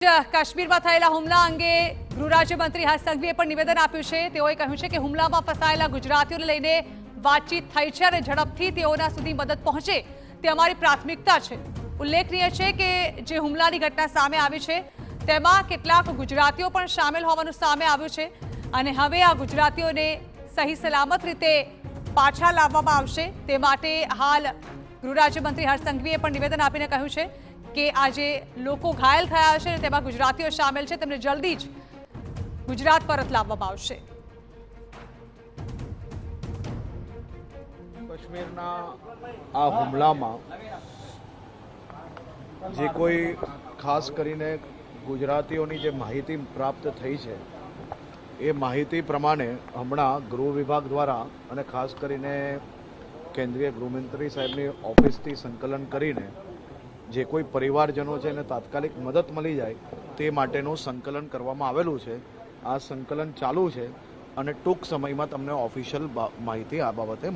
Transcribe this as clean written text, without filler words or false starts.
કાશ્મીરમાં થયેલા હુમલા અંગે ગૃહ રાજ્યમંત્રી હર્ષ સંઘવીએ પણ નિવેદન આપ્યું છે। તેઓએ કહ્યું છે કે હુમલામાં ફસાયેલા ગુજરાતીઓને લઈને વાતચીત થઈ છે અને ઝડપથી તેઓના સુધી મદદ પહોંચે તે અમારી પ્રાથમિકતા છે। ઉલ્લેખનીય છે કે જે હુમલાની ઘટના સામે આવી છે તેમાં કેટલાક ગુજરાતીઓ પણ સામેલ હોવાનું સામે આવ્યું છે અને હવે આ ગુજરાતીઓને સહી સલામત રીતે પાછા લાવવામાં આવશે તે માટે હાલ ગૃહ રાજ્યમંત્રી હર્ષ સંઘવીએ પણ નિવેદન આપીને કહ્યું છે કે આજે લોકો ઘાયલ થયા છે તેમાં ગુજરાતીઓ સામેલ છે તેમને જલ્દી જ ગુજરાત પરત લાવવામાં આવશે। કાશ્મીરના આ હુમલામાં જે કોઈ ખાસ કરીને ગુજરાતીઓની જે માહિતી પ્રાપ્ત થઈ છે એ માહિતી પ્રમાણે હમણાં ગૃહ વિભાગ દ્વારા અને ખાસ કરીને કેન્દ્રીય ગૃહમંત્રી સાહેબની ઓફિસથી સંકલન કરીને જે કોઈ પરિવારજનો છે એને તાત્કાલિક મદદ મળી જાય તે માટેનું સંકલન કરવામાં આવેલું છે। આ સંકલન ચાલુ છે અને ટૂંક સમયમાં તમને ઓફિશિયલ માહિતી આ બાબતે